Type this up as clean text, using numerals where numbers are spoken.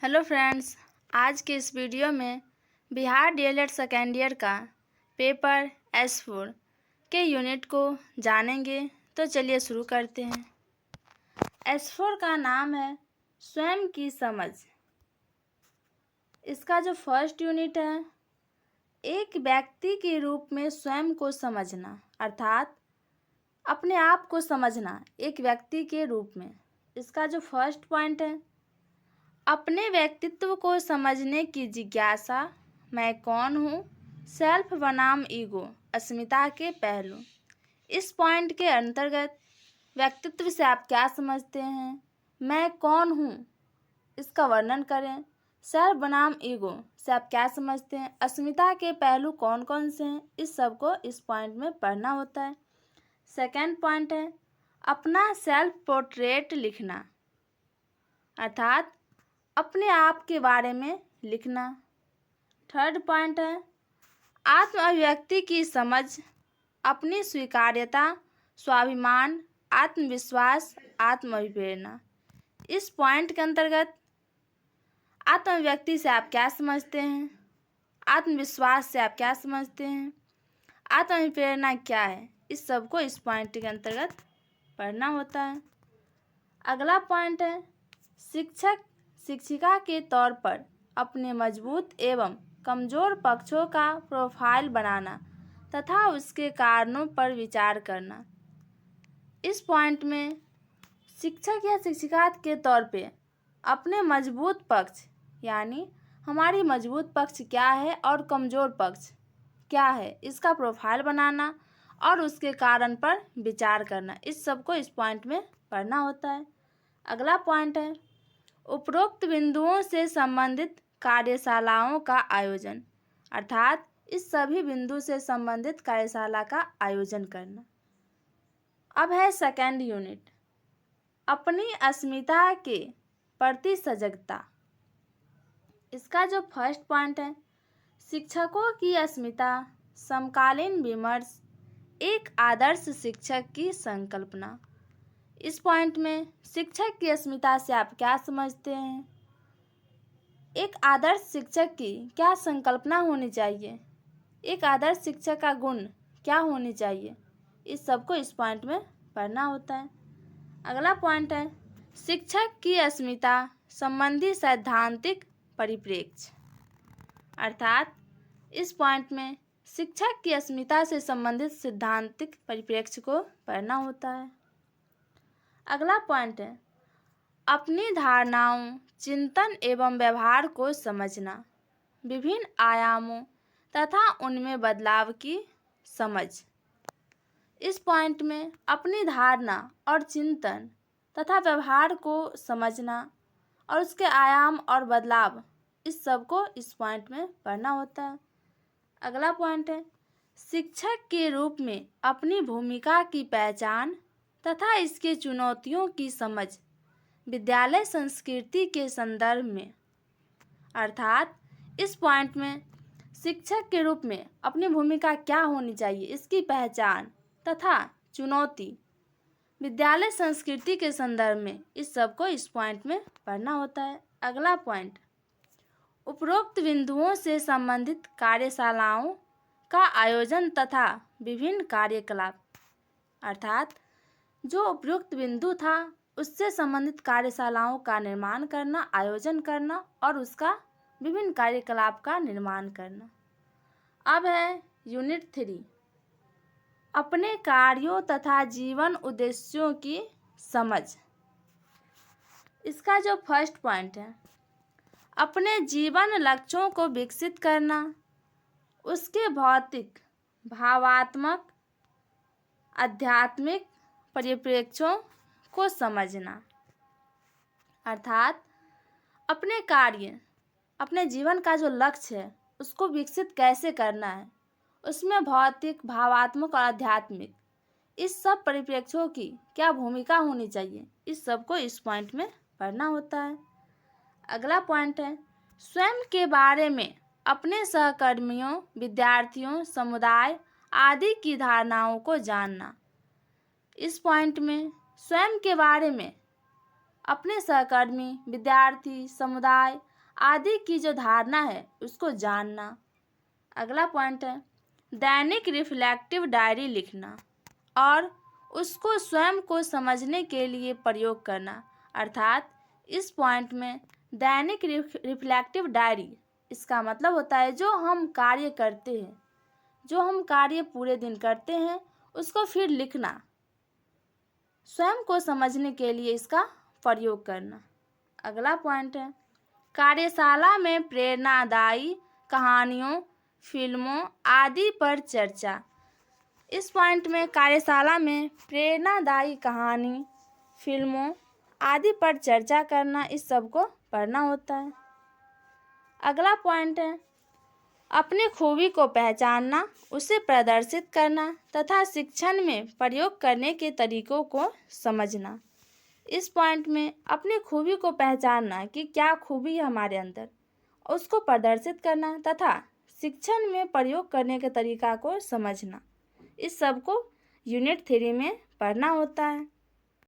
Hello friends, आज के इस वीडियो में बिहार डीएलएड सेकेंड ईयर का पेपर S4 के यूनिट को जानेंगे। तो चलिए शुरू करते हैं। S4 का नाम है स्वयं की समझ। इसका जो फर्स्ट यूनिट है, एक व्यक्ति के रूप में स्वयं को समझना, अर्थात अपने आप को समझना एक व्यक्ति के रूप में। इसका जो फर्स्ट पॉइंट है, अपने व्यक्तित्व को समझने की जिज्ञासा, मैं कौन हूँ, सेल्फ बनाम ईगो, अस्मिता के पहलू। इस पॉइंट के अंतर्गत व्यक्तित्व से आप क्या समझते हैं, मैं कौन हूँ इसका वर्णन करें, सेल्फ बनाम ईगो से आप क्या समझते हैं, अस्मिता के पहलू कौन कौन से हैं, इस सब को इस पॉइंट में पढ़ना होता है। सेकेंड पॉइंट है अपना सेल्फ पोर्ट्रेट लिखना, अर्थात अपने आप के बारे में लिखना। थर्ड पॉइंट है आत्म अभिव्यक्ति की समझ, अपनी स्वीकार्यता, स्वाभिमान, आत्मविश्वास, आत्म अभिप्रेरणा। इस पॉइंट के अंतर्गत आत्म अभिव्यक्ति से आप क्या समझते हैं, आत्मविश्वास से आप क्या समझते हैं, आत्म अभिप्रेरणा क्या है, इस सब को इस पॉइंट के अंतर्गत पढ़ना होता है। अगला पॉइंट है शिक्षक शिक्षिका के तौर पर अपने मजबूत एवं कमज़ोर पक्षों का प्रोफाइल बनाना तथा उसके कारणों पर विचार करना। इस पॉइंट में शिक्षक या शिक्षिका के तौर पे अपने मजबूत पक्ष, यानी हमारी मजबूत पक्ष क्या है और कमज़ोर पक्ष क्या है, इसका प्रोफाइल बनाना और उसके कारण पर विचार करना। इस सब को इस पॉइंट में पढ़ना होता है। अगला पॉइंट है उपरोक्त बिंदुओं से संबंधित कार्यशालाओं का आयोजन, अर्थात इस सभी बिंदु से संबंधित कार्यशाला का आयोजन करना। अब है सेकेंड यूनिट, अपनी अस्मिता के प्रति सजगता। इसका जो फर्स्ट पॉइंट है शिक्षकों की अस्मिता, समकालीन विमर्श, एक आदर्श शिक्षक की संकल्पना। इस पॉइंट में शिक्षक की अस्मिता से आप क्या समझते हैं, एक आदर्श शिक्षक की क्या संकल्पना होनी चाहिए, एक आदर्श शिक्षक का गुण क्या होनी चाहिए, इस सब को इस पॉइंट में पढ़ना होता है। अगला पॉइंट है शिक्षक की अस्मिता संबंधी सैद्धांतिक परिप्रेक्ष्य, अर्थात इस पॉइंट में शिक्षक की अस्मिता से संबंधित सैद्धांतिक परिप्रेक्ष्य को पढ़ना होता है। अगला पॉइंट है अपनी धारणाओं, चिंतन एवं व्यवहार को समझना, विभिन्न आयामों तथा उनमें बदलाव की समझ। इस पॉइंट में अपनी धारणा और चिंतन तथा व्यवहार को समझना और उसके आयाम और बदलाव, इस सब को इस पॉइंट में पढ़ना होता है। अगला पॉइंट है शिक्षक के रूप में अपनी भूमिका की पहचान तथा इसके चुनौतियों की समझ, विद्यालय संस्कृति के संदर्भ में, अर्थात इस पॉइंट में शिक्षक के रूप में अपनी भूमिका क्या होनी चाहिए, इसकी पहचान तथा चुनौती विद्यालय संस्कृति के संदर्भ में, इस सब को इस पॉइंट में पढ़ना होता है। अगला पॉइंट उपरोक्त बिंदुओं से संबंधित कार्यशालाओं का आयोजन तथा विभिन्न कार्यकलाप, अर्थात जो उपयुक्त बिंदु था उससे संबंधित कार्यशालाओं का निर्माण करना, आयोजन करना और उसका विभिन्न कार्यकलाप का निर्माण करना। अब है यूनिट 3, अपने कार्यों तथा जीवन उद्देश्यों की समझ। इसका जो फर्स्ट पॉइंट है अपने जीवन लक्ष्यों को विकसित करना, उसके भौतिक, भावात्मक, आध्यात्मिक परिप्रेक्ष्यों को समझना, अर्थात अपने कार्य, अपने जीवन का जो लक्ष्य है उसको विकसित कैसे करना है, उसमें भौतिक, भावात्मक और आध्यात्मिक, इस सब परिप्रेक्ष्यों की क्या भूमिका होनी चाहिए, इस सब को इस पॉइंट में पढ़ना होता है। अगला पॉइंट है स्वयं के बारे में अपने सहकर्मियों, विद्यार्थियों, समुदाय आदि की धारणाओं को जानना। इस पॉइंट में स्वयं के बारे में अपने सहकर्मी, विद्यार्थी, समुदाय आदि की जो धारणा है उसको जानना। अगला पॉइंट है दैनिक रिफ्लेक्टिव डायरी लिखना और उसको स्वयं को समझने के लिए प्रयोग करना। अर्थात इस पॉइंट में दैनिक रिफ्लेक्टिव डायरी, इसका मतलब होता है जो हम कार्य करते हैं, जो हम कार्य पूरे दिन करते हैं उसको फिर लिखना, स्वयं को समझने के लिए इसका प्रयोग करना। अगला पॉइंट है कार्यशाला में प्रेरणादायी कहानियों, फिल्मों आदि पर चर्चा। इस पॉइंट में कार्यशाला में प्रेरणादायी कहानी, फिल्मों आदि पर चर्चा करना, इस सब को पढ़ना होता है। अगला पॉइंट है अपनी खूबी को पहचानना, उसे प्रदर्शित करना तथा शिक्षण में प्रयोग करने के तरीकों को समझना। इस पॉइंट में अपनी खूबी को पहचानना कि क्या खूबी है हमारे अंदर, उसको प्रदर्शित करना तथा शिक्षण में प्रयोग करने के तरीका को समझना, इस सब को यूनिट 3 में पढ़ना होता है।